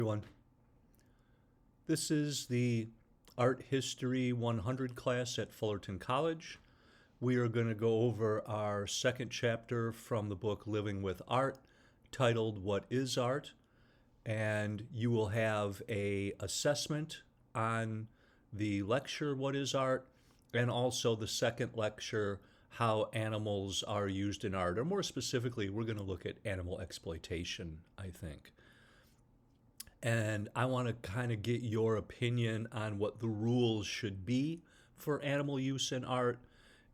Everyone. This is the Art History 100 class at Fullerton College. We are going to go over our second chapter from the book Living with Art, titled What is Art? And you will have a assessment on the lecture What is Art? And also the second lecture, How Animals Are Used in Art. Or more specifically, we're going to look at animal exploitation, I think. And I want to kind of get your opinion on what the rules should be for animal use in art.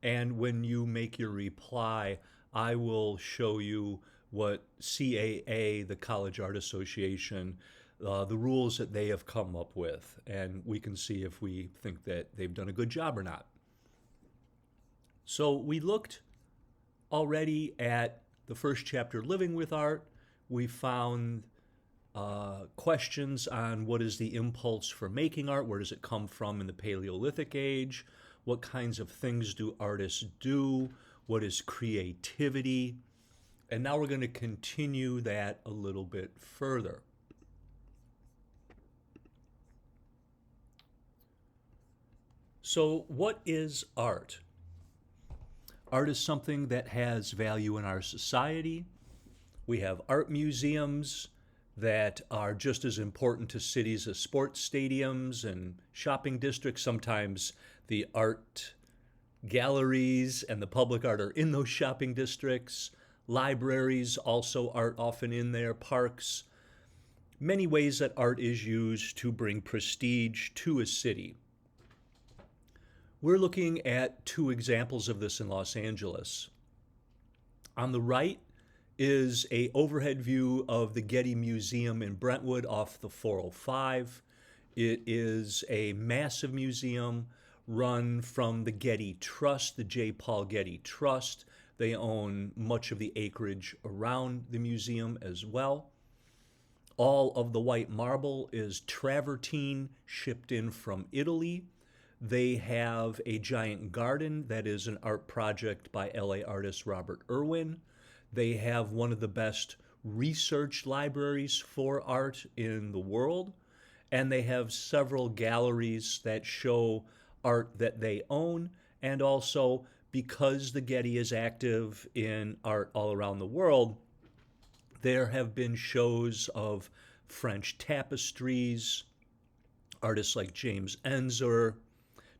And when you make your reply, I will show you what CAA, the College Art Association, the rules that they have come up with. And we can see if we think that they've done a good job or not. So we looked already at the first chapter, Living with Art. We found questions on what is the impulse for making art, where does it come from in the Paleolithic age, what kinds of things do artists do, what is creativity, and now we're going to continue that a little bit further. So what is art? Art is something that has value in our society. We have art museums that are just as important to cities as sports stadiums and shopping districts. Sometimes the art galleries and the public art are in those shopping districts. Libraries, also art often in there, parks. Many ways that art is used to bring prestige to a city. We're looking at two examples of this in Los Angeles. On the right is an overhead view of the Getty Museum in Brentwood off the 405. It is a massive museum run from the Getty Trust, the J. Paul Getty Trust. They own much of the acreage around the museum as well. All of the white marble is travertine shipped in from Italy. They have a giant garden that is an art project by LA artist Robert Irwin. They have one of the best research libraries for art in the world, and they have several galleries that show art that they own, and also because the Getty is active in art all around the world, there have been shows of French tapestries, artists like James Ensor,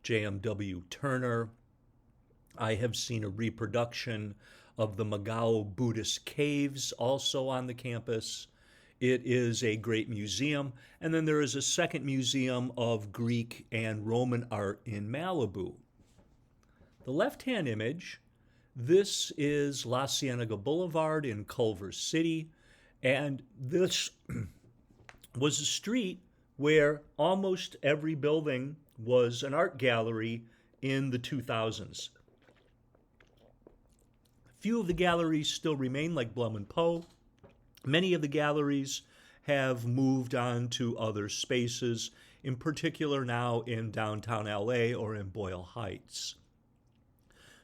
J.M.W. Turner. I have seen a reproduction of the Magao Buddhist caves also on the campus. It is a great museum. And then there is a second museum of Greek and Roman art in Malibu. The left-hand image, this is La Cienega Boulevard in Culver City. And this was a street where almost every building was an art gallery in the 2000s. Few of the galleries still remain, like Blum and Poe. Many of the galleries have moved on to other spaces, in particular now in downtown LA or in Boyle Heights.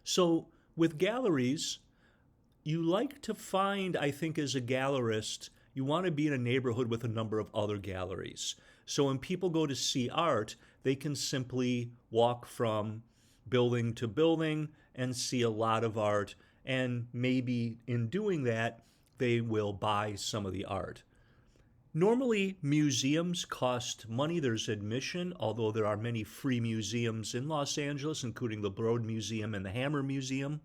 So with galleries, you like to find, I think as a gallerist, you want to be in a neighborhood with a number of other galleries. So when people go to see art, they can simply walk from building to building and see a lot of art. And maybe in doing that, they will buy some of the art. Normally, museums cost money. There's admission, although there are many free museums in Los Angeles, including the Broad Museum and the Hammer Museum.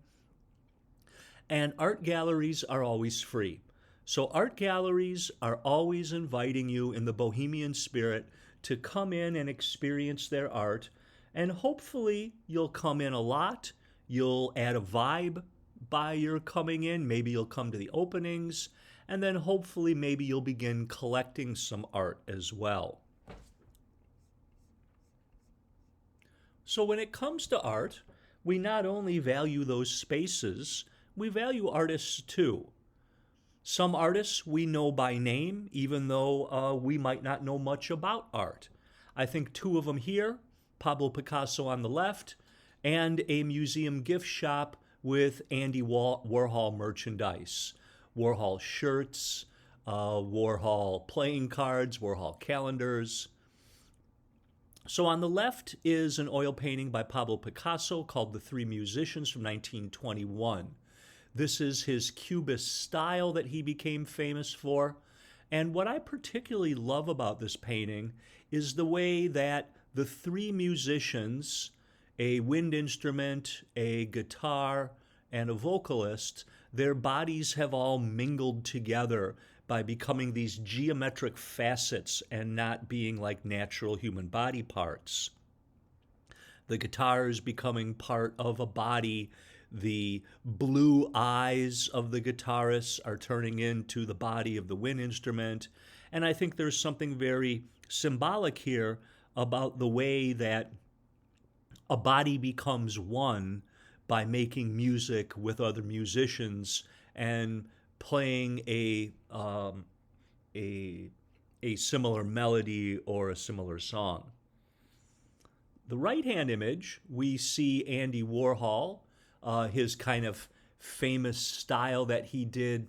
And art galleries are always free. So art galleries are always inviting you in the bohemian spirit to come in and experience their art. And hopefully, you'll come in a lot. You'll add a vibe by your coming in. Maybe you'll come to the openings, and then hopefully maybe you'll begin collecting some art as well. So when it comes to art, we not only value those spaces, we value artists too. Some artists we know by name, even though we might not know much about art. I think two of them here, Pablo Picasso on the left, and a museum gift shop with Andy Warhol merchandise. Warhol shirts, Warhol playing cards, Warhol calendars. So on the left is an oil painting by Pablo Picasso called The Three Musicians from 1921. This is his Cubist style that he became famous for. And what I particularly love about this painting is the way that the three musicians, a wind instrument, a guitar, and a vocalist, their bodies have all mingled together by becoming these geometric facets and not being like natural human body parts. The guitar is becoming part of a body. The blue eyes of the guitarists are turning into the body of the wind instrument. And I think there's something very symbolic here about the way that a body becomes one by making music with other musicians and playing a similar melody or a similar song. The right-hand image, we see Andy Warhol, his kind of famous style that he did.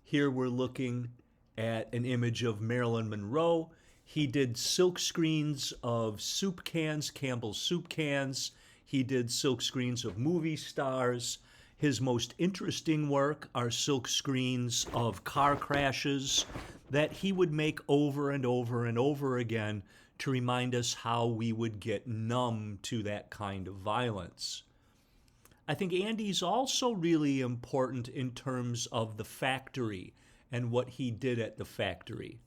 Here we're looking at an image of Marilyn Monroe. He did silk screens of soup cans, Campbell's soup cans. He did silk screens of movie stars. His most interesting work are silk screens of car crashes that he would make over and over and over again to remind us how we would get numb to that kind of violence. I think Andy's also really important in terms of the factory and what he did at the factory.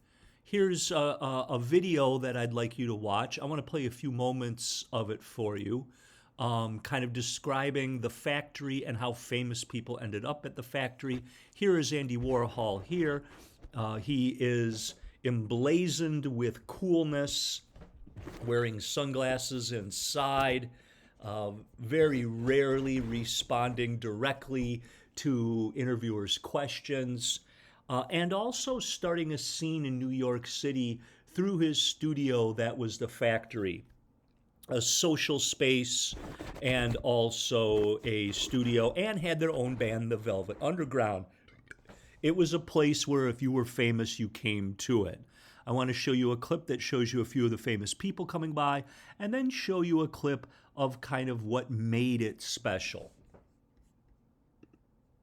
Here's a video that I'd like you to watch. I want to play a few moments of it for you. Kind of describing the factory and how famous people ended up at the factory. Here is Andy Warhol here. He is emblazoned with coolness, wearing sunglasses inside, very rarely responding directly to interviewers' questions, and also starting a scene in New York City through his studio that was the factory. A social space and also a studio, and had their own band, the Velvet Underground. It was a place where if you were famous, you came to it. I want to show you a clip that shows you a few of the famous people coming by, and then show you a clip of kind of what made it special.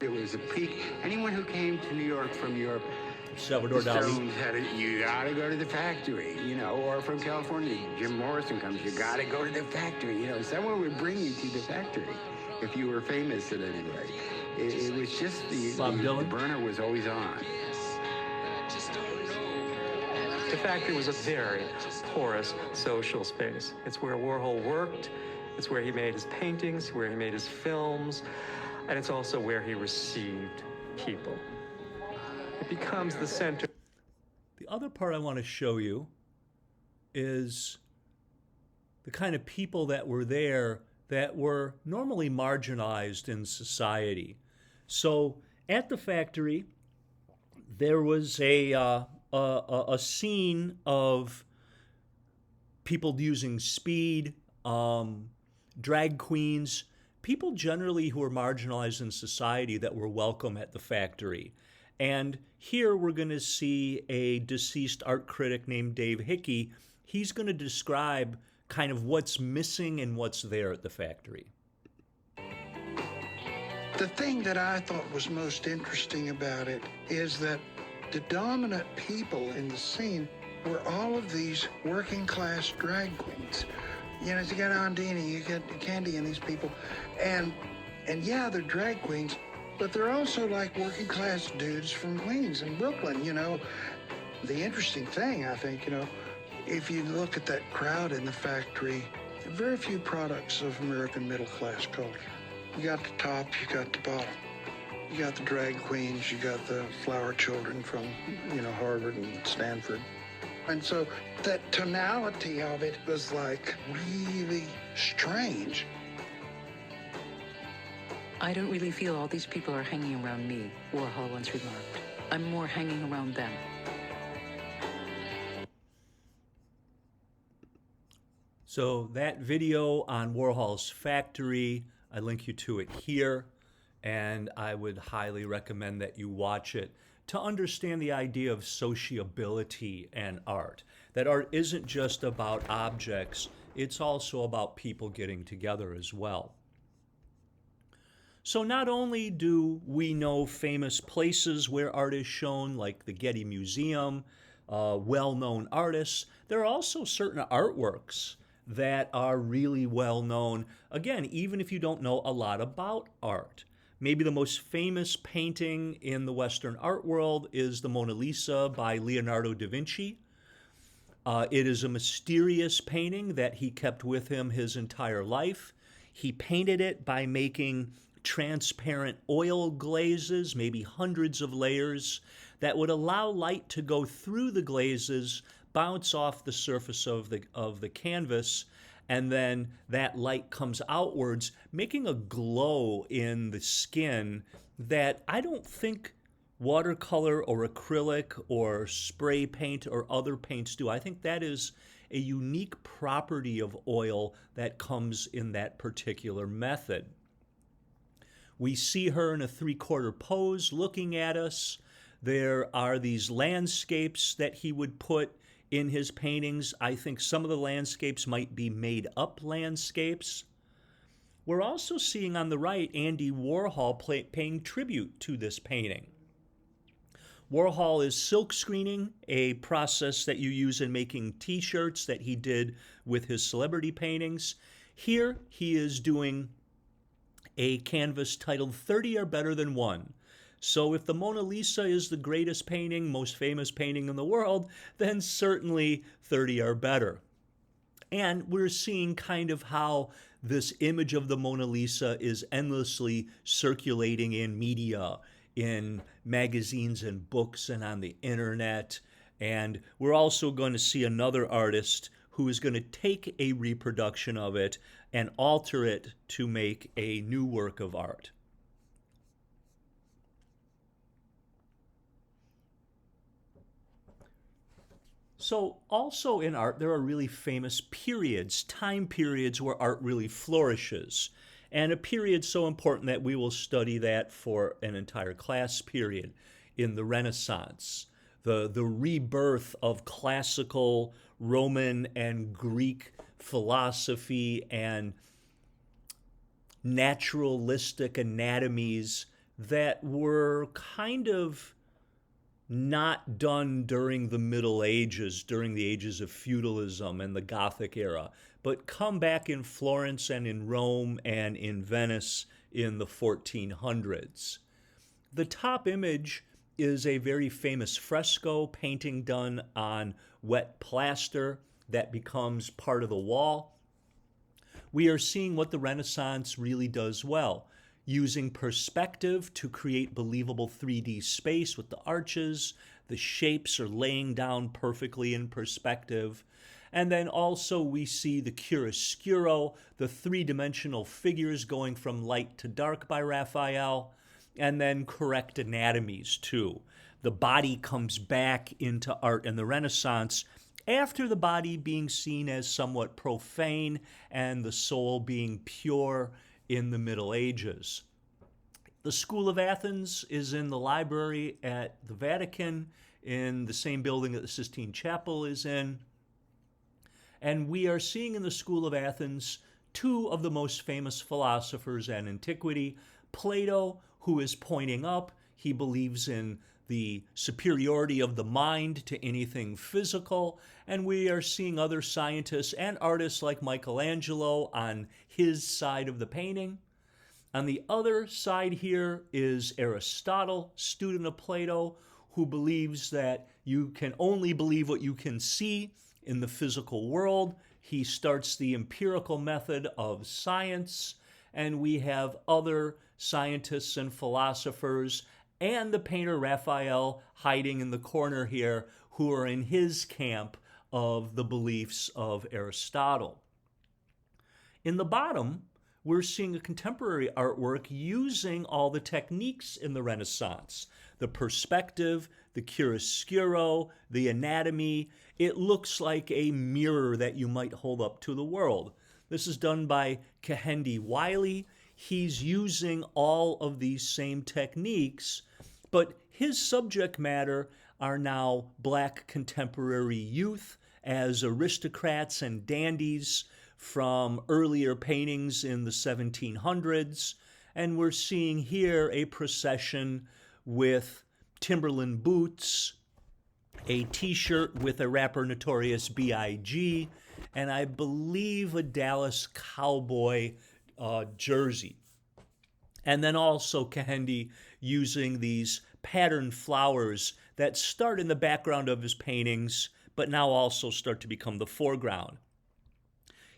It was a peak. Anyone who came to New York from Europe, Salvador Dali. You gotta go to the factory, you know, or from California, Jim Morrison comes, you gotta go to the factory, you know, someone would bring you to the factory if you were famous at any rate. It was just the burner was always on. The factory was a very porous social space. It's where Warhol worked, it's where he made his paintings, where he made his films, and it's also where he received people. It becomes the center. The other part I want to show you is the kind of people that were there that were normally marginalized in society. So at the factory, there was a scene of people using speed, drag queens, people generally who were marginalized in society that were welcome at the factory. And here we're going to see a deceased art critic named Dave Hickey. He's going to describe kind of what's missing and what's there at the factory. The thing that I thought was most interesting about it is that the dominant people in the scene were all of these working class drag queens. You know, you got Ondini, you got Candy and these people. And yeah, they're drag queens, but they're also like working class dudes from Queens and Brooklyn, you know. The interesting thing, I think, you know, if you look at that crowd in the factory, very few products of American middle class culture. You got the top, you got the bottom. You got the drag queens, you got the flower children from, you know, Harvard and Stanford. And so that tonality of it was like really strange. I don't really feel all these people are hanging around me, Warhol once remarked. I'm more hanging around them. So that video on Warhol's factory, I link you to it here, and I would highly recommend that you watch it. to understand the idea of sociability and art. That art isn't just about objects, it's also about people getting together as well. So not only do we know famous places where art is shown, like the Getty Museum, well-known artists, there are also certain artworks that are really well-known, again, even if you don't know a lot about art. Maybe the most famous painting in the Western art world is the Mona Lisa by Leonardo da Vinci. It is a mysterious painting that he kept with him his entire life. He painted it by making transparent oil glazes, maybe hundreds of layers, that would allow light to go through the glazes, bounce off the surface of the canvas, and then that light comes outwards, making a glow in the skin that I don't think watercolor or acrylic or spray paint or other paints do. I think that is a unique property of oil that comes in that particular method. We see her in a three-quarter pose looking at us. There are these landscapes that he would put in his paintings. I think some of the landscapes might be made-up landscapes. We're also seeing on the right Andy Warhol paying tribute to this painting. Warhol is silk screening, a process that you use in making t-shirts that he did with his celebrity paintings. Here he is doing a canvas titled 30 Are Better Than One. So if the Mona Lisa is the greatest painting, most famous painting in the world, then certainly 30 are better. And we're seeing kind of how this image of the Mona Lisa is endlessly circulating in media, in magazines and books and on the internet. And we're also going to see another artist who is going to take a reproduction of it and alter it to make a new work of art. So also in art, there are really famous periods, time periods where art really flourishes. And a period so important that we will study that for an entire class period in the Renaissance. The rebirth of classical Roman and Greek philosophy and naturalistic anatomies that were kind of not done during the Middle Ages, during the ages of feudalism and the Gothic era, but come back in Florence and in Rome and in Venice in the 1400s. The top image is a very famous fresco painting done on wet plaster that becomes part of the wall. We are seeing what the Renaissance really does well, using perspective to create believable 3D space with the arches. The shapes are laying down perfectly in perspective. And then also we see the chiaroscuro, the three-dimensional figures going from light to dark by Raphael, and then correct anatomies too. The body comes back into art in the Renaissance after the body being seen as somewhat profane and the soul being pure in the Middle Ages. The School of Athens is in the library at the Vatican, in the same building that the Sistine Chapel is in. And we are seeing in the School of Athens two of the most famous philosophers in antiquity. Plato, who is pointing up, he believes in the superiority of the mind to anything physical, and we are seeing other scientists and artists like Michelangelo on his side of the painting. On the other side here is Aristotle, student of Plato, who believes that you can only believe what you can see in the physical world. He starts the empirical method of science, and we have other scientists and philosophers and the painter Raphael hiding in the corner here, who are in his camp of the beliefs of Aristotle. In the bottom, we're seeing a contemporary artwork using all the techniques in the Renaissance. The perspective, the chiaroscuro, the anatomy. It looks like a mirror that you might hold up to the world. This is done by Kehinde Wiley. He's using all of these same techniques, but His subject matter are now black contemporary youth as aristocrats and dandies from earlier paintings in the 1700s. And we're seeing here a procession with Timberland boots, a t-shirt with a rapper Notorious B.I.G., and I believe a Dallas Cowboy jersey. And then also Kehendi using these patterned flowers that start in the background of his paintings, but now also start to become the foreground.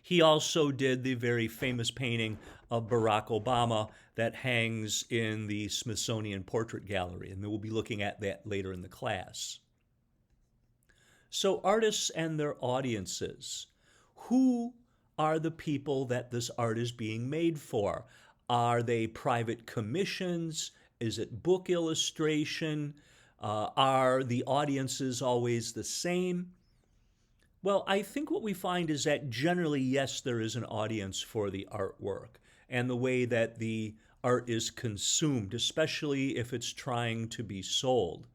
He also did the very famous painting of Barack Obama that hangs in the Smithsonian Portrait Gallery, and we'll be looking at that later in the class. So artists and their audiences. Who are the people that this art is being made for? Are they private commissions? Is it book illustration? Are the audiences always the same? Well, I think what we find is that generally, yes, there is an audience for the artwork and the way that the art is consumed, especially if it's trying to be sold.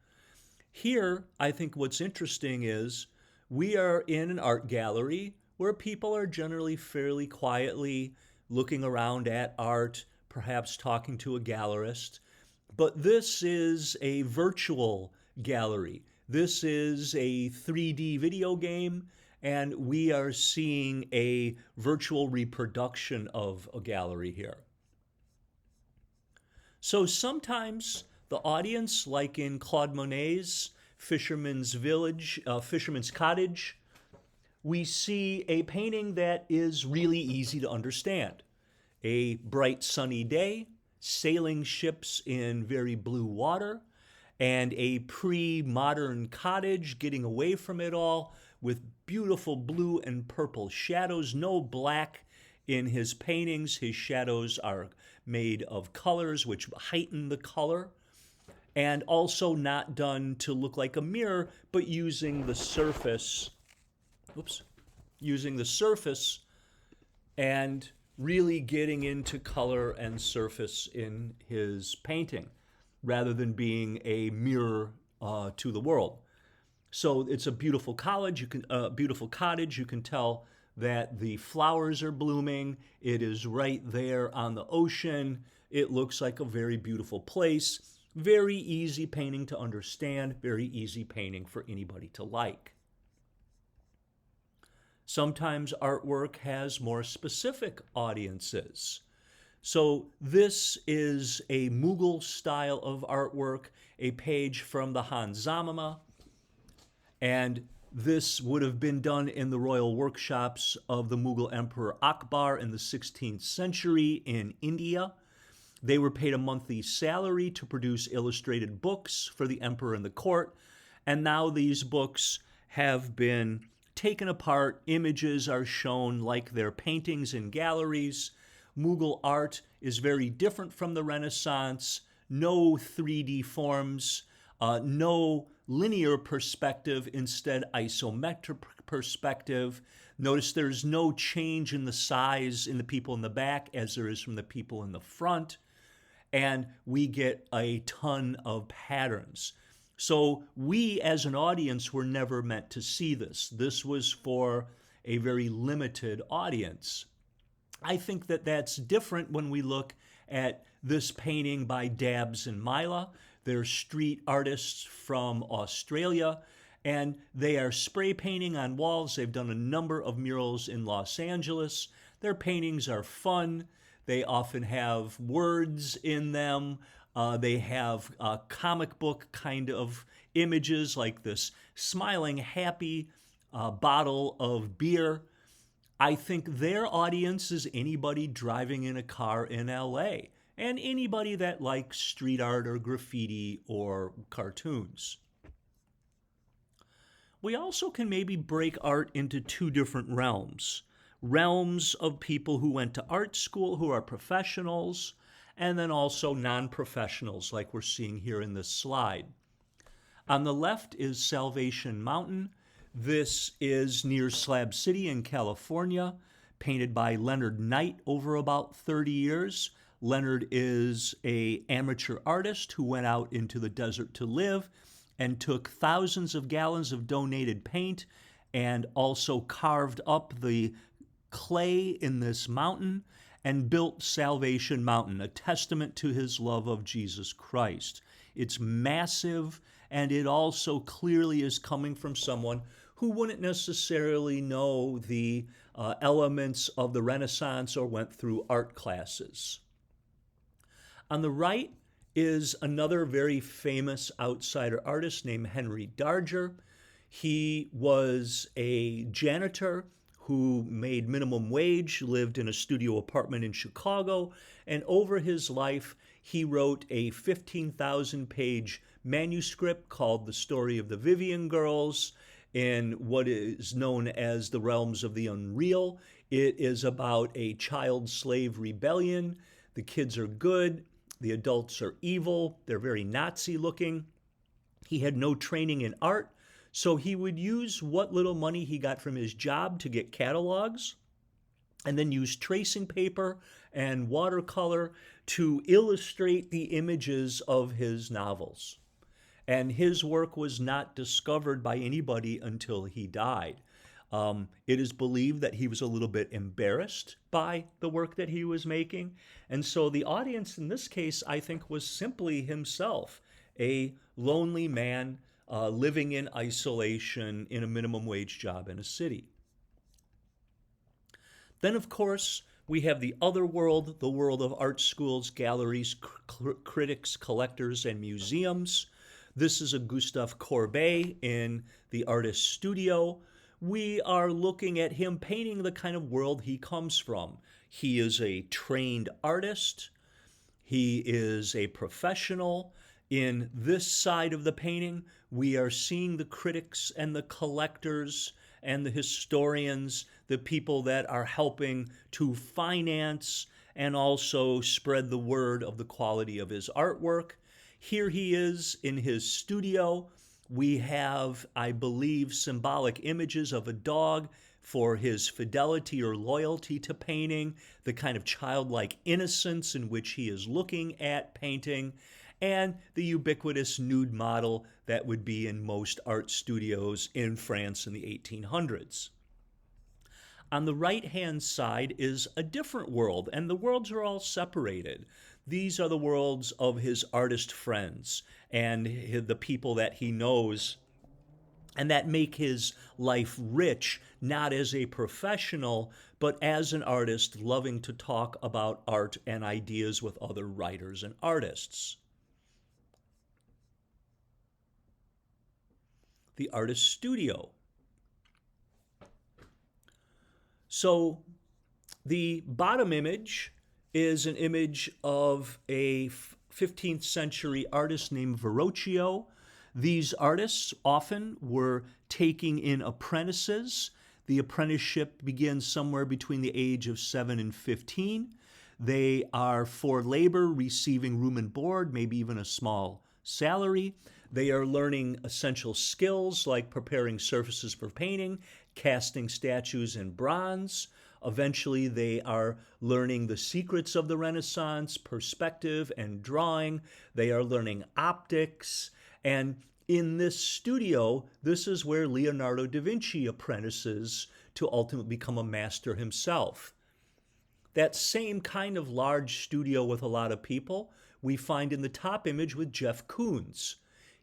Here, I think what's interesting is we are in an art gallery where people are generally fairly quietly looking around at art, perhaps talking to a gallerist. But this is a virtual gallery. This is a 3D video game, and we are seeing a virtual reproduction of a gallery here. So sometimes the audience, like in Claude Monet's Fisherman's Cottage, we see a painting that is really easy to understand. A bright sunny day, sailing ships in very blue water, and a pre-modern cottage getting away from it all with beautiful blue and purple shadows, no black in his paintings. His shadows are made of colors which heighten the color, and also not done to look like a mirror, but using the surface, and really getting into color and surface in his painting, rather than being a mirror to the world. So it's a beautiful cottage. You can tell that the flowers are blooming. It is right there on the ocean. It looks like a very beautiful place. Very easy painting to understand. Very easy painting for anybody to like. Sometimes artwork has more specific audiences. So this is a Mughal style of artwork, a page from the Hanzamama, and this would have been done in the royal workshops of the Mughal Emperor Akbar in the 16th century in India. They were paid a monthly salary to produce illustrated books for the emperor and the court, and now these books have been taken apart. Images are shown like they're paintings in galleries. Mughal art is very different from the Renaissance. No 3D forms, no linear perspective, instead isometric perspective. Notice there's no change in the size in the people in the back as there is from the people in the front. And we get a ton of patterns. So we as an audience were never meant to see this. This was for a very limited audience. I think that that's different when we look at this painting by Dabbs and Mila. They're street artists from Australia, and they are spray painting on walls. They've done a number of murals in Los Angeles. Their paintings are fun. They often have words in them. They have comic book kind of images like this smiling, happy bottle of beer. I think their audience is anybody driving in a car in LA and anybody that likes street art or graffiti or cartoons. We also can maybe break art into two different realms. Realms of people who went to art school, who are professionals, and then also non-professionals like we're seeing here in this slide. On the left is Salvation Mountain. This is near Slab City in California, painted by Leonard Knight over about 30 years. Leonard is an amateur artist who went out into the desert to live and took thousands of gallons of donated paint and also carved up the clay in this mountain and built Salvation Mountain, a testament to his love of Jesus Christ. It's massive, and it also clearly is coming from someone who wouldn't necessarily know the elements of the Renaissance or went through art classes. On the right is another very famous outsider artist named Henry Darger. He was a janitor who made minimum wage, lived in a studio apartment in Chicago, and over his life, he wrote a 15,000-page manuscript called The Story of the Vivian Girls in what is known as the realms of the unreal. It is about a child slave rebellion. The kids are good, the adults are evil, they're very Nazi looking. He had no training in art, so he would use what little money he got from his job to get catalogs and then use tracing paper and watercolor to illustrate the images of his novels. And his work was not discovered by anybody until he died. It is believed that he was a little bit embarrassed by the work that he was making. And so the audience in this case, I think, was simply himself, a lonely man living in isolation in a minimum wage job in a city. Then, of course, we have the other world, the world of art schools, galleries, critics, collectors, and museums. This is a Gustave Courbet in the artist's studio. We are looking at him painting the kind of world he comes from. He is a trained artist. He is a professional. In this side of the painting, we are seeing the critics and the collectors and the historians, the people that are helping to finance and also spread the word of the quality of his artwork. Here he is in his studio. We have, I believe, symbolic images of a dog for his fidelity or loyalty to painting, the kind of childlike innocence in which he is looking at painting, and the ubiquitous nude model that would be in most art studios in France in the 1800s. On the right-hand side is a different world, and the worlds are all separated. These are the worlds of his artist friends and the people that he knows and that make his life rich, not as a professional, but as an artist loving to talk about art and ideas with other writers and artists. The artist's studio. So the bottom image is an image of a 15th century artist named Verrocchio. These artists often were taking in apprentices. The apprenticeship begins somewhere between the age of 7 and 15. They are for labor, receiving room and board, maybe even a small salary. They are learning essential skills like preparing surfaces for painting, casting statues in bronze. Eventually, they are learning the secrets of the Renaissance, perspective and drawing. They are learning optics. And in this studio, this is where Leonardo da Vinci apprentices to ultimately become a master himself. That same kind of large studio with a lot of people we find in the top image with Jeff Koons.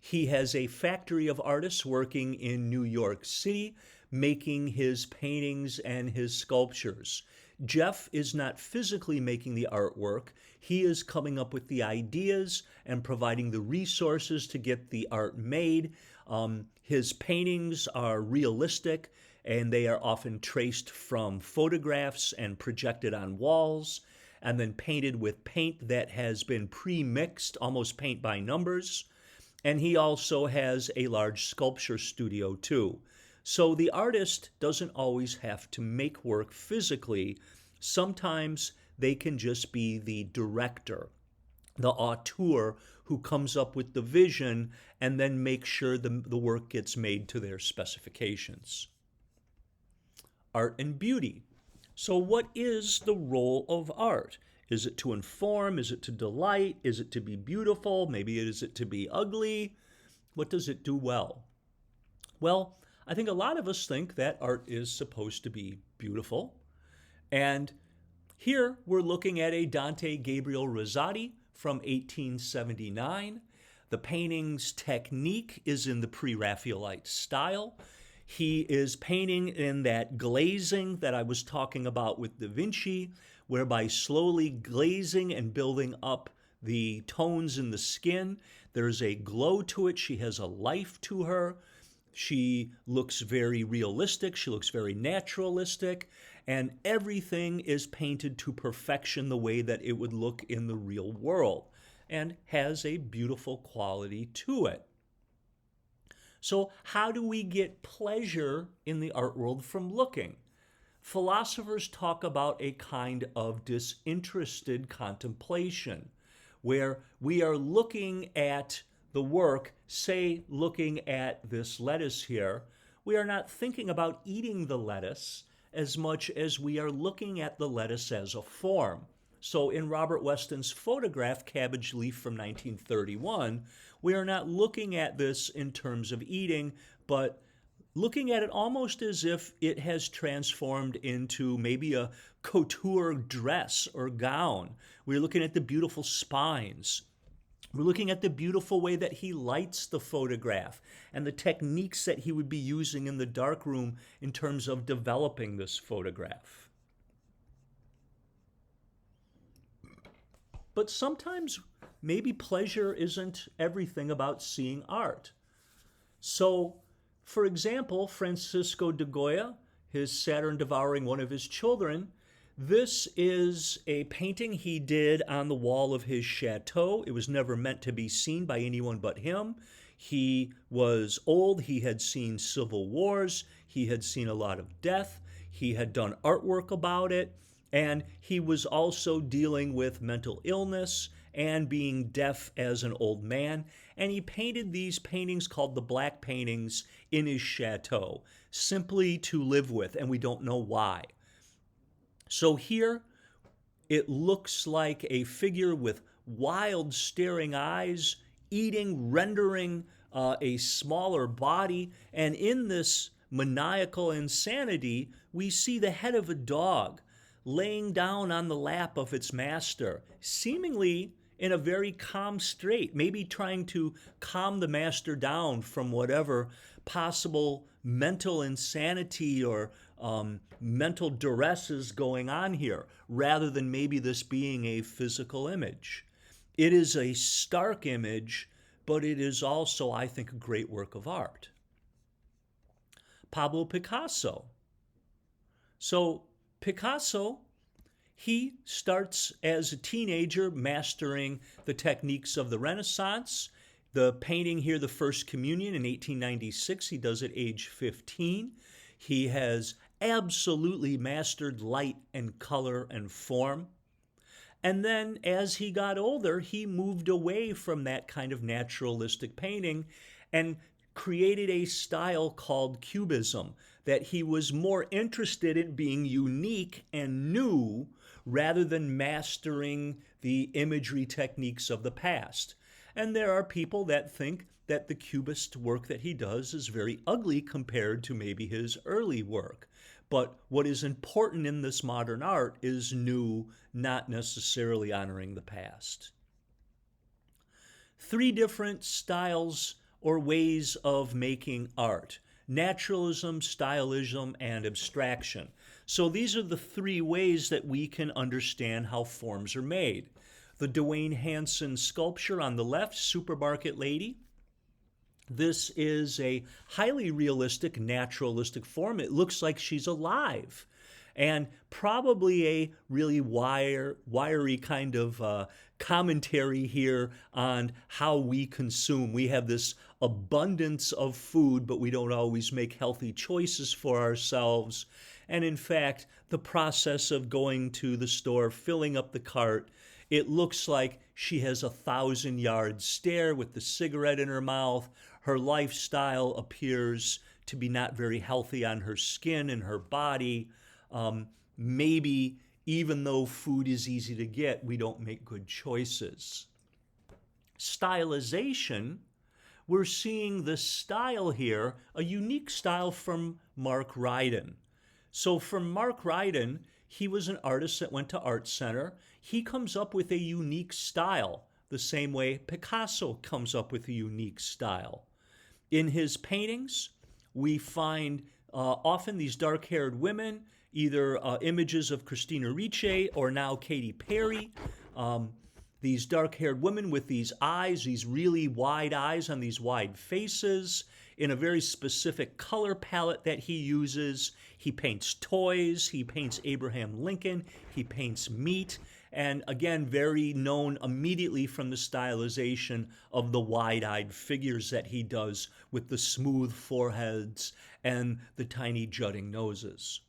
He has a factory of artists working in New York City, making his paintings and his sculptures. Jeff is not physically making the artwork. He is coming up with the ideas and providing the resources to get the art made. His paintings are realistic, and they are often traced from photographs and projected on walls, and then painted with paint that has been pre-mixed, almost paint by numbers. And he also has a large sculpture studio too. So the artist doesn't always have to make work physically. Sometimes they can just be the director, the auteur who comes up with the vision and then makes sure the work gets made to their specifications. Art and beauty. So what is the role of art? Is it to inform? Is it to delight? Is it to be beautiful? Maybe is it to be ugly? What does it do well? Well, I think a lot of us think that art is supposed to be beautiful. And here we're looking at a Dante Gabriel Rossetti from 1879. The painting's technique is in the pre-Raphaelite style. He is painting in that glazing that I was talking about with Da Vinci, whereby slowly glazing and building up the tones in the skin. There's a glow to it. She has a life to her. She looks very realistic. She looks very naturalistic. And everything is painted to perfection the way that it would look in the real world, and has a beautiful quality to it. So how do we get pleasure in the art world from looking? Philosophers talk about a kind of disinterested contemplation, where we are looking at the work, say looking at this lettuce here. We are not thinking about eating the lettuce as much as we are looking at the lettuce as a form. So in Robert Weston's photograph, Cabbage Leaf from 1931, we are not looking at this in terms of eating, but looking at it almost as if it has transformed into maybe a couture dress or gown. We're looking at the beautiful spines. We're looking at the beautiful way that he lights the photograph and the techniques that he would be using in the darkroom in terms of developing this photograph. But sometimes maybe pleasure isn't everything about seeing art. So, for example, Francisco de Goya, his Saturn devouring one of his children, this is a painting he did on the wall of his chateau. It was never meant to be seen by anyone but him. He was old. He had seen civil wars. He had seen a lot of death. He had done artwork about it. And he was also dealing with mental illness and being deaf as an old man. And he painted these paintings called the Black Paintings in his chateau, simply to live with, and we don't know why. So here, it looks like a figure with wild, staring eyes, eating, rendering a smaller body. And in this maniacal insanity, we see the head of a dog laying down on the lap of its master, seemingly in a very calm state, maybe trying to calm the master down from whatever possible mental insanity or mental duress is going on here, rather than maybe this being a physical image. It is a stark image, but it is also, I think, a great work of art. Pablo Picasso. So Picasso, he starts as a teenager mastering the techniques of the Renaissance. The painting here, The First Communion in 1896, he does at age 15. He has absolutely mastered light and color and form. And then as he got older, he moved away from that kind of naturalistic painting and created a style called Cubism, that he was more interested in being unique and new rather than mastering the imagery techniques of the past. And there are people that think that the Cubist work that he does is very ugly compared to maybe his early work. But what is important in this modern art is new, not necessarily honoring the past. 3 different styles or ways of making art: naturalism, stylism, and abstraction. So these are the 3 ways that we can understand how forms are made. The Dwayne Hansen sculpture on the left, Supermarket Lady. This is a highly realistic, naturalistic form. It looks like she's alive, and probably a really wiry kind of commentary here on how we consume. We have this abundance of food, but we don't always make healthy choices for ourselves. And in fact, the process of going to the store, filling up the cart, it looks like she has a 1,000-yard stare with the cigarette in her mouth. Her lifestyle appears to be not very healthy on her skin and her body. Maybe even though food is easy to get, we don't make good choices. Stylization, we're seeing the style here, a unique style from Mark Ryden. So from Mark Ryden, he was an artist that went to Art Center. He comes up with a unique style, the same way Picasso comes up with a unique style. In his paintings, we find often these dark-haired women, either images of Christina Ricci or now Katy Perry. These dark-haired women with these eyes, these really wide eyes on these wide faces, in a very specific color palette that he uses. He paints toys, he paints Abraham Lincoln, he paints meat, and again, very known immediately from the stylization of the wide-eyed figures that he does with the smooth foreheads and the tiny jutting noses.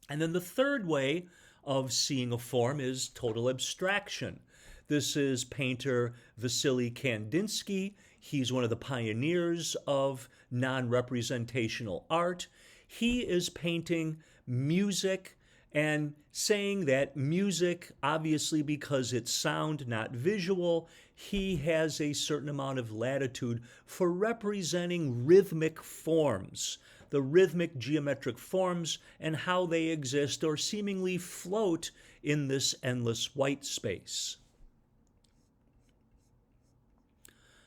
And then the third way of seeing a form is total abstraction. This is painter Vasily Kandinsky. He's one of the pioneers of non-representational art. He is painting music and saying that music, obviously because it's sound, not visual, he has a certain amount of latitude for representing rhythmic forms, the rhythmic geometric forms and how they exist or seemingly float in this endless white space.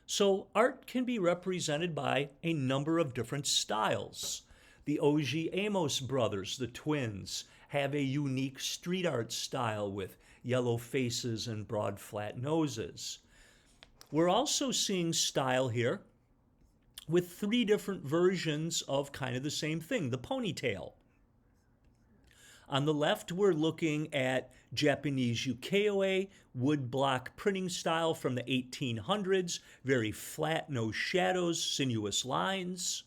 So art can be represented by a number of different styles. The O.G. Amos brothers, the twins, have a unique street art style with yellow faces and broad flat noses. We're also seeing style here with three different versions of kind of the same thing, the ponytail. On the left, we're looking at Japanese ukiyo-e, woodblock printing style from the 1800s, very flat, no shadows, sinuous lines.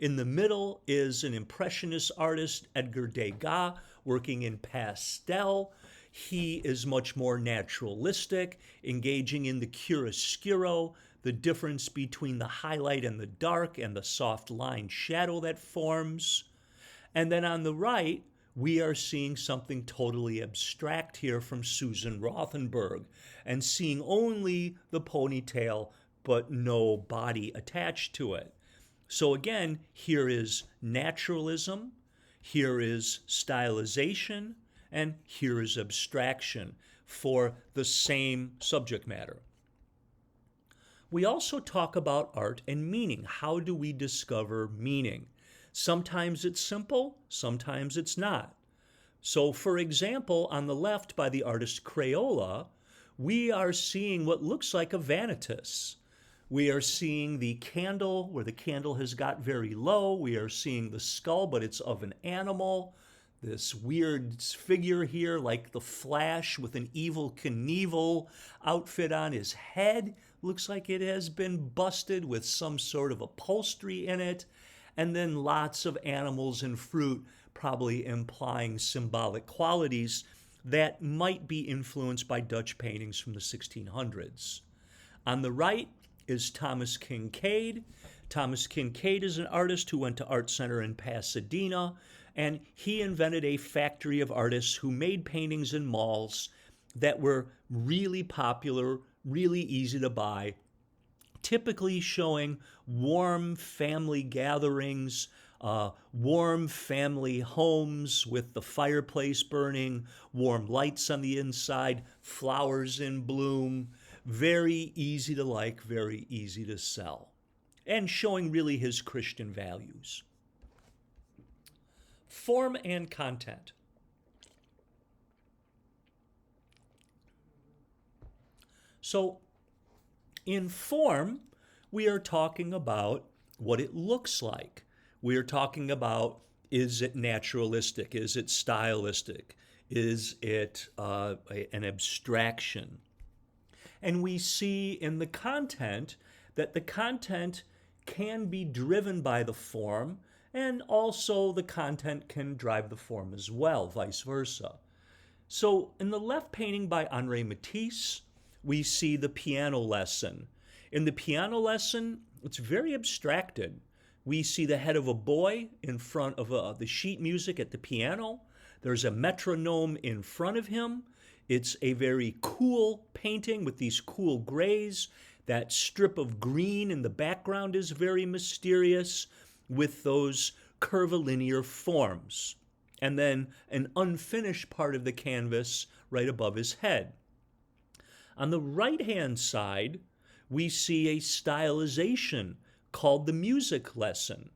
In the middle is an impressionist artist, Edgar Degas, working in pastel. He is much more naturalistic, engaging in the chiaroscuro, the difference between the highlight and the dark and the soft line shadow that forms. And then on the right, we are seeing something totally abstract here from Susan Rothenberg and seeing only the ponytail but no body attached to it. So again, here is naturalism, here is stylization, and here is abstraction for the same subject matter. We also talk about art and meaning. How do we discover meaning? Sometimes it's simple, sometimes it's not. So for example, on the left by the artist Crayola, we are seeing what looks like a vanitas. We are seeing the candle where the candle has got very low. We are seeing the skull, but it's of an animal. This weird figure here like the Flash with an Evel Knievel outfit on his head. Looks like it has been busted with some sort of upholstery in it. And then lots of animals and fruit, probably implying symbolic qualities that might be influenced by Dutch paintings from the 1600s. On the right is Thomas Kinkade. Thomas Kinkade is an artist who went to Art Center in Pasadena, and he invented a factory of artists who made paintings in malls that were really popular, really easy to buy, typically showing warm family gatherings, warm family homes with the fireplace burning, warm lights on the inside, flowers in bloom, very easy to like, very easy to sell, and showing really his Christian values. Form and content. So in form, we are talking about what it looks like. We are talking about, is it naturalistic? Is it stylistic? Is it an abstraction? And we see in the content that the content can be driven by the form, and also the content can drive the form as well, vice versa. So in the left painting by Henri Matisse, we see the piano lesson. In the piano lesson, it's very abstracted. We see the head of a boy in front of the sheet music at the piano. There's a metronome in front of him. It's a very cool painting with these cool grays. That strip of green in the background is very mysterious with those curvilinear forms. And then an unfinished part of the canvas right above his head. On the right-hand side, we see a stylization called the music lesson.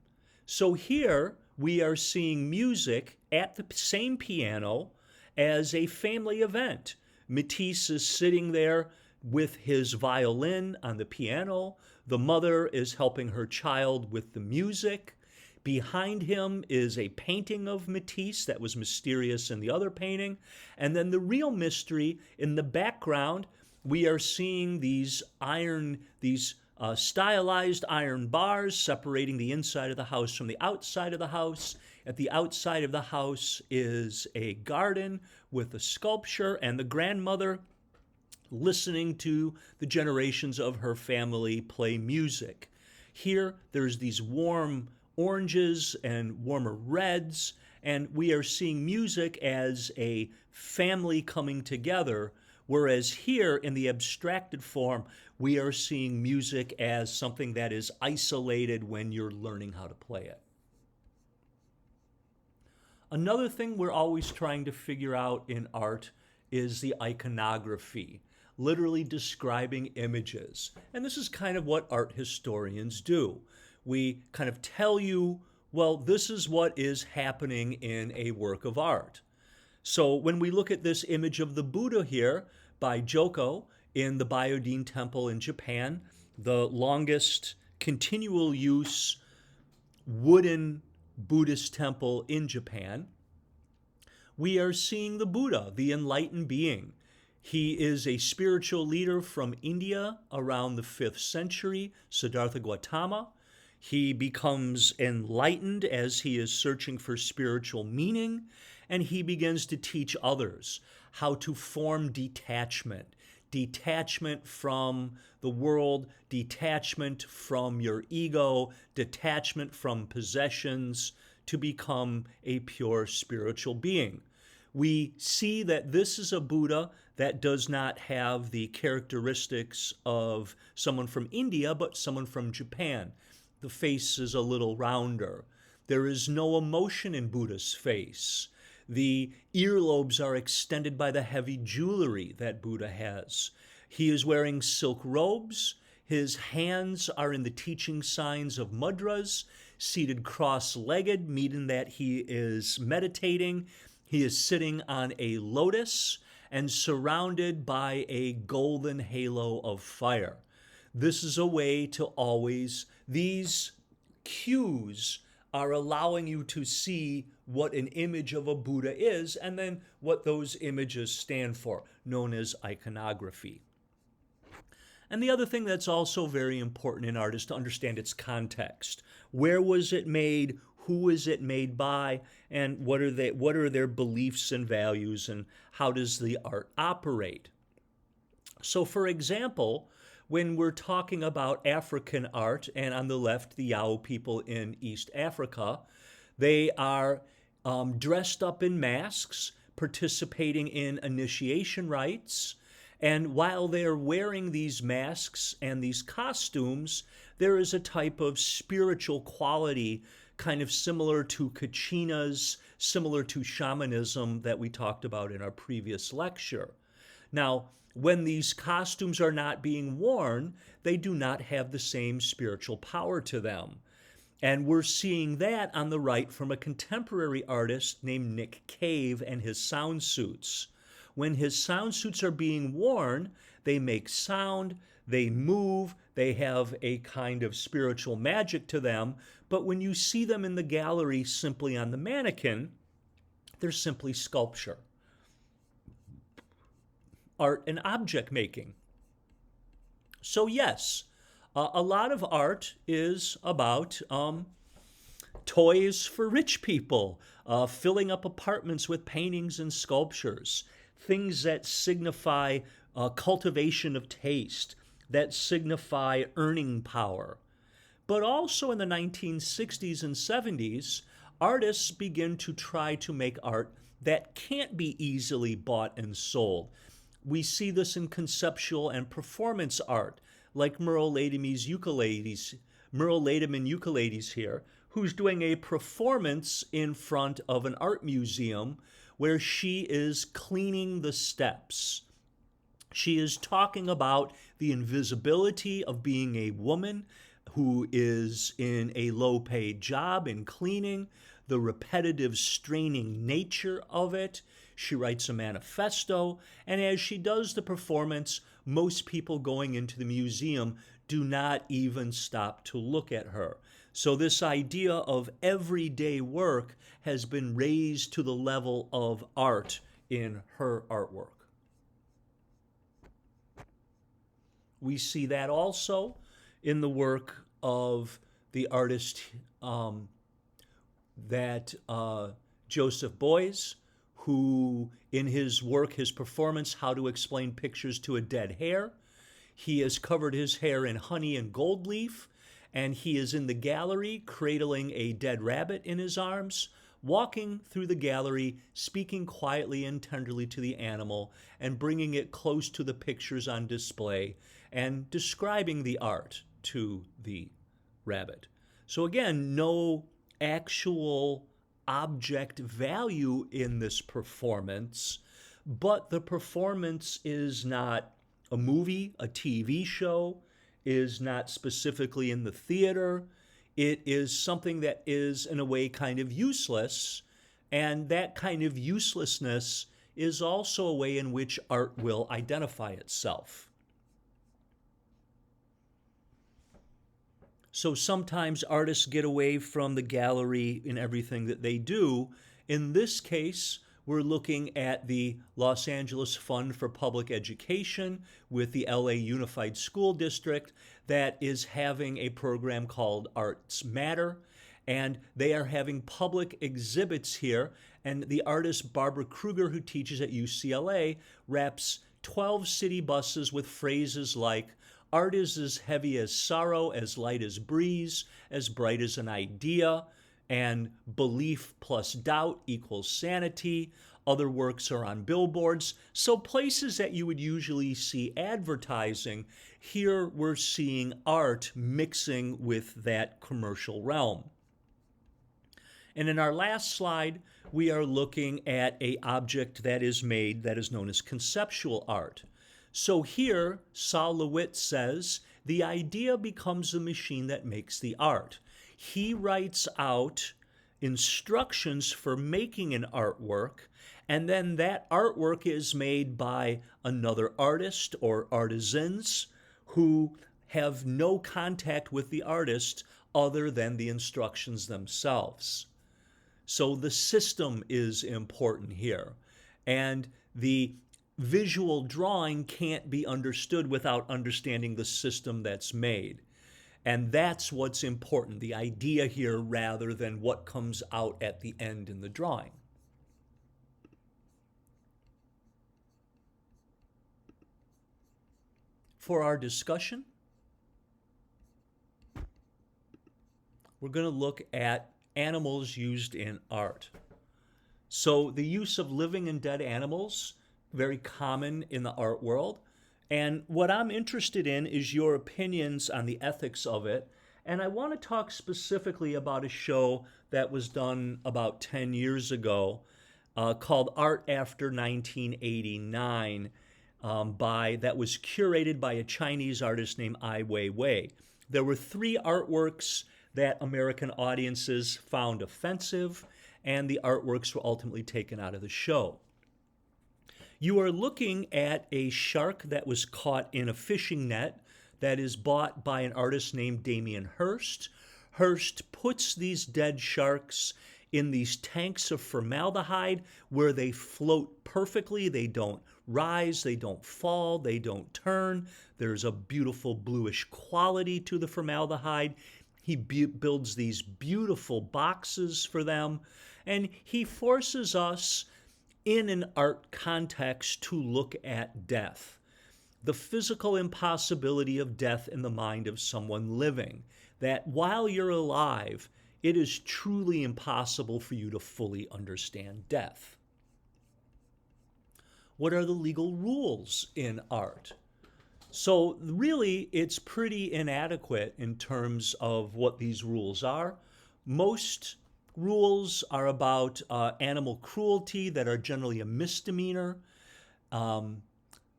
So here we are seeing music at the same piano as a family event. Matisse is sitting there with his violin on the piano. The mother is helping her child with the music. Behind him is a painting of Matisse that was mysterious in the other painting. And then the real mystery in the background, we are seeing these stylized iron bars separating the inside of the house from the outside of the house. At the outside of the house is a garden with a sculpture and the grandmother listening to the generations of her family play music. Here, there's these warm oranges and warmer reds, and we are seeing music as a family coming together, whereas here in the abstracted form, we are seeing music as something that is isolated when you're learning how to play it. Another thing we're always trying to figure out in art is the iconography, literally describing images. And this is kind of what art historians do. We kind of tell you, well, this is what is happening in a work of art. So when we look at this image of the Buddha here by Joko in the Byoden Temple in Japan, the longest continual use wooden Buddhist temple in Japan, we are seeing the Buddha, the enlightened being. He is a spiritual leader from India around the 5th century, Siddhartha Gautama. He becomes enlightened as he is searching for spiritual meaning, and he begins to teach others how to form detachment. Detachment from the world, detachment from your ego, detachment from possessions, to become a pure spiritual being. We see that this is a Buddha that does not have the characteristics of someone from India, but someone from Japan. The face is a little rounder. There is no emotion in Buddha's face. The earlobes are extended by the heavy jewelry that Buddha has. He is wearing silk robes. His hands are in the teaching signs of mudras, seated cross-legged, meaning that he is meditating. He is sitting on a lotus and surrounded by a golden halo of fire. This is a way to always, these cues are allowing you to see what an image of a Buddha is and then what those images stand for, known as iconography. And the other thing that's also very important in art is to understand its context. Where was it made? Who is it made by? And what are their beliefs and values? And how does the art operate? So, for example, when we're talking about African art, and on the left, the Yao people in East Africa, they are dressed up in masks, participating in initiation rites. And while they're wearing these masks and these costumes, there is a type of spiritual quality kind of similar to kachinas, similar to shamanism that we talked about in our previous lecture. Now, when these costumes are not being worn, they do not have the same spiritual power to them. And we're seeing that on the right from a contemporary artist named Nick Cave and his sound suits. When his sound suits are being worn, they make sound, they move, they have a kind of spiritual magic to them, but when you see them in the gallery simply on the mannequin, they're simply sculpture. Art and object making. So yes, a lot of art is about toys for rich people, filling up apartments with paintings and sculptures, things that signify cultivation of taste, that signify earning power. But also in the 1960s and 70s, artists begin to try to make art that can't be easily bought and sold. We see this in conceptual and performance art, like Merle Ladyman's ukuleles here, who's doing a performance in front of an art museum where she is cleaning the steps. She is talking about the invisibility of being a woman who is in a low-paid job in cleaning, the repetitive, straining nature of it. She writes a manifesto, and as she does the performance, most people going into the museum do not even stop to look at her. So this idea of everyday work has been raised to the level of art in her artwork. We see that also in the work of the artist Joseph Beuys, who in his work, his performance, How to Explain Pictures to a Dead Hair, he has covered his hair in honey and gold leaf, and he is in the gallery cradling a dead rabbit in his arms, walking through the gallery, speaking quietly and tenderly to the animal, and bringing it close to the pictures on display, and describing the art to the rabbit. So again, no actual object value in this performance, but the performance is not a movie, a TV show, is not specifically in the theater. It is something that is, in a way, kind of useless, and that kind of uselessness is also a way in which art will identify itself. So sometimes artists get away from the gallery in everything that they do. In this case, we're looking at the Los Angeles Fund for Public Education with the LA Unified School District that is having a program called Arts Matter, and they are having public exhibits here, and the artist Barbara Kruger, who teaches at UCLA, wraps 12 city buses with phrases like, "Art is as heavy as sorrow, as light as breeze, as bright as an idea," and "belief plus doubt equals sanity." Other works are on billboards. So places that you would usually see advertising, here we're seeing art mixing with that commercial realm. And in our last slide, we are looking at an object that is made that is known as conceptual art. So here, Sol LeWitt says, the idea becomes the machine that makes the art. He writes out instructions for making an artwork, and then that artwork is made by another artist or artisans who have no contact with the artist other than the instructions themselves. So the system is important here, and the visual drawing can't be understood without understanding the system that's made. And that's what's important, the idea here rather than what comes out at the end in the drawing. For our discussion, we're going to look at animals used in art. So the use of living and dead animals, very common in the art world. And what I'm interested in is your opinions on the ethics of it. And I want to talk specifically about a show that was done about 10 years ago called Art After 1989 that was curated by a Chinese artist named Ai Weiwei. There were 3 artworks that American audiences found offensive, and the artworks were ultimately taken out of the show. You are looking at a shark that was caught in a fishing net that is bought by an artist named Damien Hirst. Hirst puts these dead sharks in these tanks of formaldehyde where they float perfectly. They don't rise, they don't fall, they don't turn. There's a beautiful bluish quality to the formaldehyde. He builds these beautiful boxes for them, and he forces us in an art context to look at death, the physical impossibility of death in the mind of someone living, that while you're alive, it is truly impossible for you to fully understand death. What are the legal rules in art? So really, it's pretty inadequate in terms of what these rules are. Most rules are about animal cruelty that are generally a misdemeanor.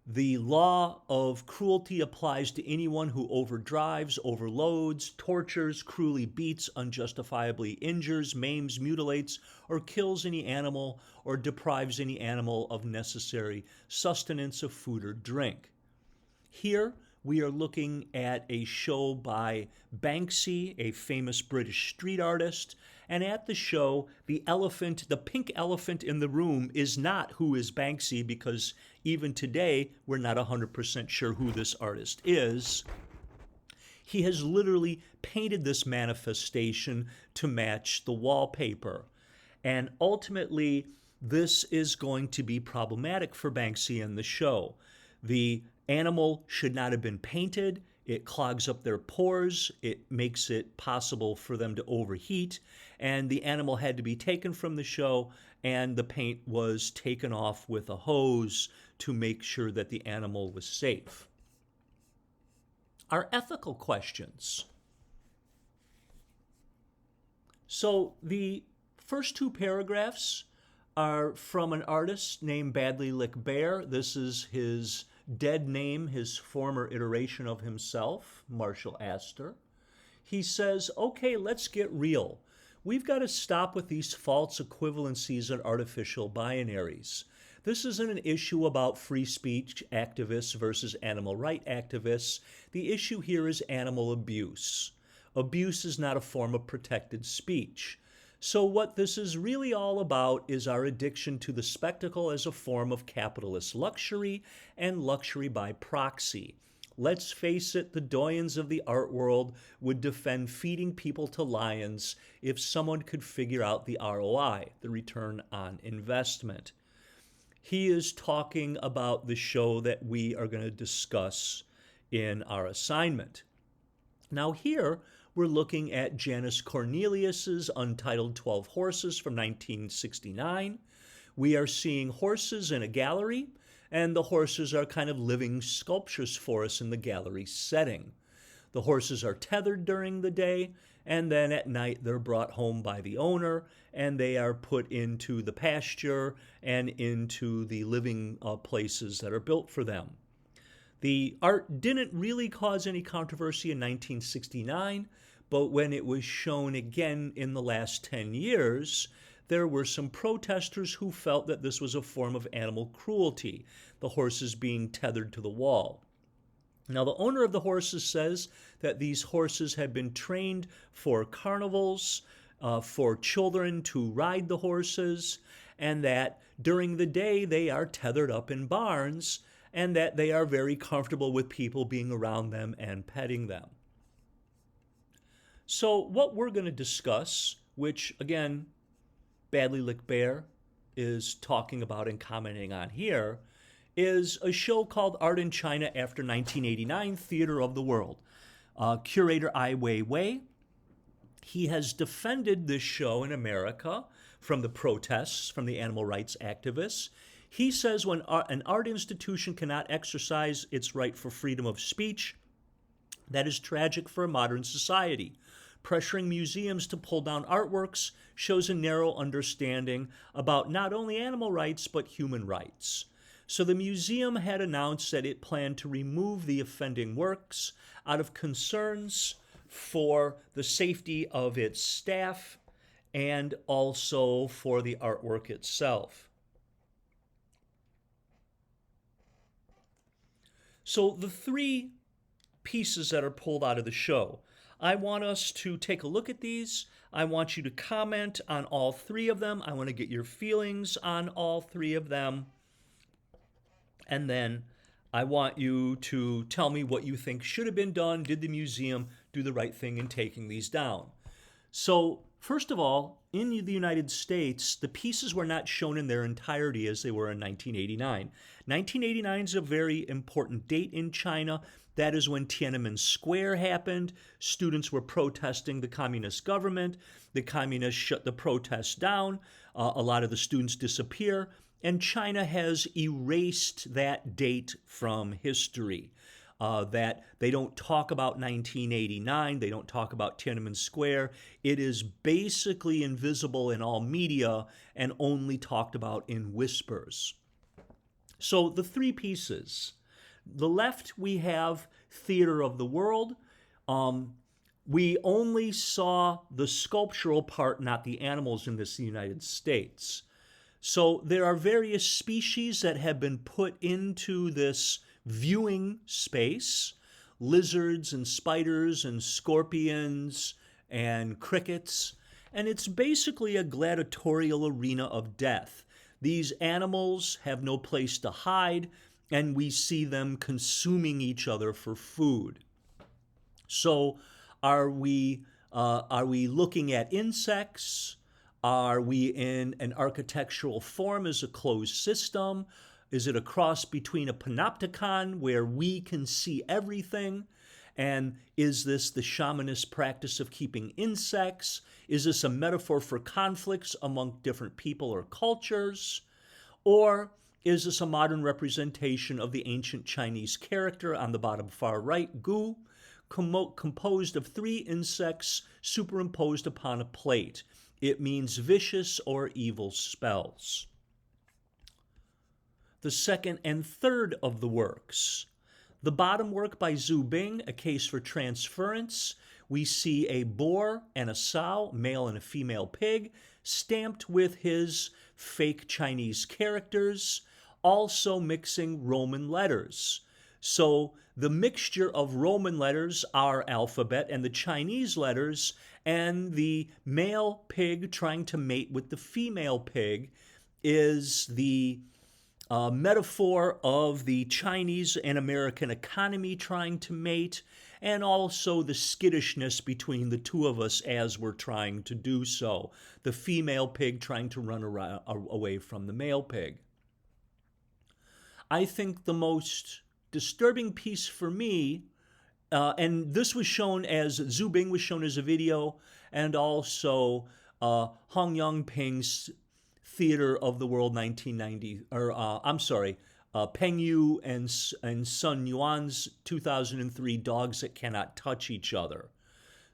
The law of cruelty applies to anyone who overdrives, overloads, tortures, cruelly beats, unjustifiably injures, maims, mutilates, or kills any animal, or deprives any animal of necessary sustenance of food or drink. Here, we are looking at a show by Banksy, a famous British street artist. And at the show, the elephant, the pink elephant in the room is not who is Banksy, because even today, we're not 100% sure who this artist is. He has literally painted this manifestation to match the wallpaper. And ultimately, this is going to be problematic for Banksy in the show. The animal should not have been painted. It clogs up their pores. It makes it possible for them to overheat. And the animal had to be taken from the show, and the paint was taken off with a hose to make sure that the animal was safe. Our ethical questions. So the first two paragraphs are from an artist named Badly Lick Bear. This is his dead name, his former iteration of himself, Marshall Astor. He says, okay, let's get real. We've got to stop with these false equivalencies and artificial binaries. This isn't an issue about free speech activists versus animal rights activists. The issue here is animal abuse. Abuse is not a form of protected speech. So what this is really all about is our addiction to the spectacle as a form of capitalist luxury and luxury by proxy. Let's face it, the doyens of the art world would defend feeding people to lions if someone could figure out the ROI, the return on investment. He is talking about the show that we are going to discuss in our assignment. Now here, we're looking at Janus Cornelius's Untitled 12 Horses from 1969. We are seeing horses in a gallery, and the horses are kind of living sculptures for us in the gallery setting. The horses are tethered during the day, and then at night they're brought home by the owner, and they are put into the pasture and into the living places that are built for them. The art didn't really cause any controversy in 1969, but when it was shown again in the last 10 years, there were some protesters who felt that this was a form of animal cruelty, the horses being tethered to the wall. Now, the owner of the horses says that these horses had been trained for carnivals, for children to ride the horses, and that during the day they are tethered up in barns, and that they are very comfortable with people being around them and petting them. So what we're going to discuss, which again, Badly Lick Bear is talking about and commenting on here, is a show called Art in China After 1989, Theater of the World. Curator Ai Weiwei, he has defended this show in America from the protests, from the animal rights activists. He says when an art institution cannot exercise its right for freedom of speech, that is tragic for a modern society. Pressuring museums to pull down artworks shows a narrow understanding about not only animal rights, but human rights. So the museum had announced that it planned to remove the offending works out of concerns for the safety of its staff and also for the artwork itself. So the three pieces that are pulled out of the show, I want us to take a look at these. I want you to comment on all three of them. I want to get your feelings on all three of them. And then I want you to tell me what you think should have been done. Did the museum do the right thing in taking these down? So first of all, in the United States, the pieces were not shown in their entirety as they were in 1989. 1989 is a very important date in China. That is when Tiananmen Square happened. Students were protesting the communist government. The communists shut the protests down. a lot of the students disappear, and China has erased that date from history. That they don't talk about 1989, they don't talk about Tiananmen Square. It is basically invisible in all media and only talked about in whispers. So the three pieces. The left, we have theater of the world. We only saw the sculptural part, not the animals in this United States. So there are various species that have been put into this viewing space, lizards and spiders and scorpions and crickets, and it's basically a gladiatorial arena of death. These animals have no place to hide, and we see them consuming each other for food. So are we looking at insects? Are we in an architectural form as a closed system? Is it a cross between a panopticon where we can see everything? And is this the shamanist practice of keeping insects? Is this a metaphor for conflicts among different people or cultures? Or is this a modern representation of the ancient Chinese character on the bottom far right, Gu, composed of 3 insects superimposed upon a plate? It means vicious or evil spells. The second and third of the works. The bottom work by Zhu Bing, A Case for Transference, we see a boar and a sow, male and a female pig, stamped with his fake Chinese characters, also mixing Roman letters. So the mixture of Roman letters, our alphabet, and the Chinese letters, and the male pig trying to mate with the female pig is the metaphor of the Chinese and American economy trying to mate, and also the skittishness between the two of us as we're trying to do so. The female pig trying to run away from the male pig. I think the most disturbing piece for me, and this was shown as, Zhu Bing was shown as a video, and also Hong Yangping's Theater of the World 1990, Peng Yu and Sun Yuan's 2003 Dogs That Cannot Touch Each Other.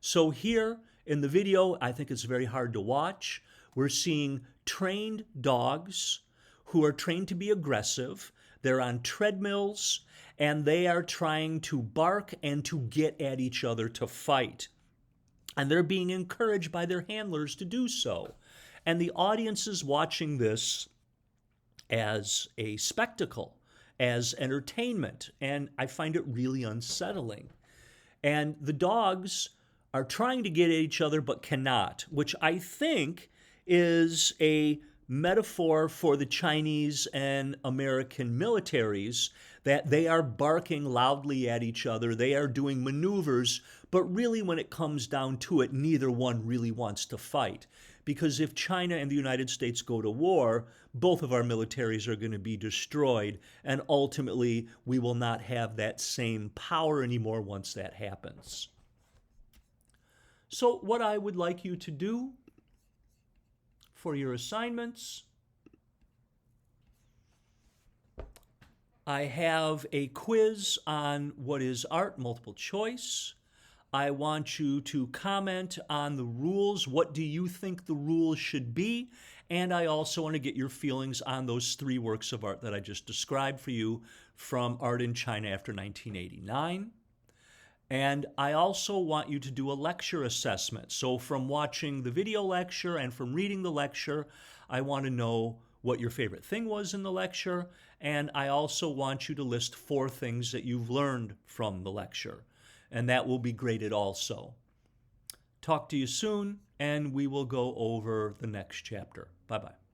So here in the video, I think it's very hard to watch. We're seeing trained dogs who are trained to be aggressive. They're on treadmills, and they are trying to bark and to get at each other to fight. And they're being encouraged by their handlers to do so. And the audience is watching this as a spectacle, as entertainment, and I find it really unsettling. And the dogs are trying to get at each other but cannot, which I think is a metaphor for the Chinese and American militaries, that they are barking loudly at each other, they are doing maneuvers, but really when it comes down to it, neither one really wants to fight. Because if China and the United States go to war, both of our militaries are going to be destroyed, and ultimately we will not have that same power anymore once that happens. So what I would like you to do for your assignments, I have a quiz on what is art, multiple choice. I want you to comment on the rules. What do you think the rules should be? And I also want to get your feelings on those 3 works of art that I just described for you from Art in China after 1989. And I also want you to do a lecture assessment. So from watching the video lecture and from reading the lecture, I want to know what your favorite thing was in the lecture. And I also want you to list 4 things that you've learned from the lecture. And that will be graded also. Talk to you soon, and we will go over the next chapter. Bye-bye.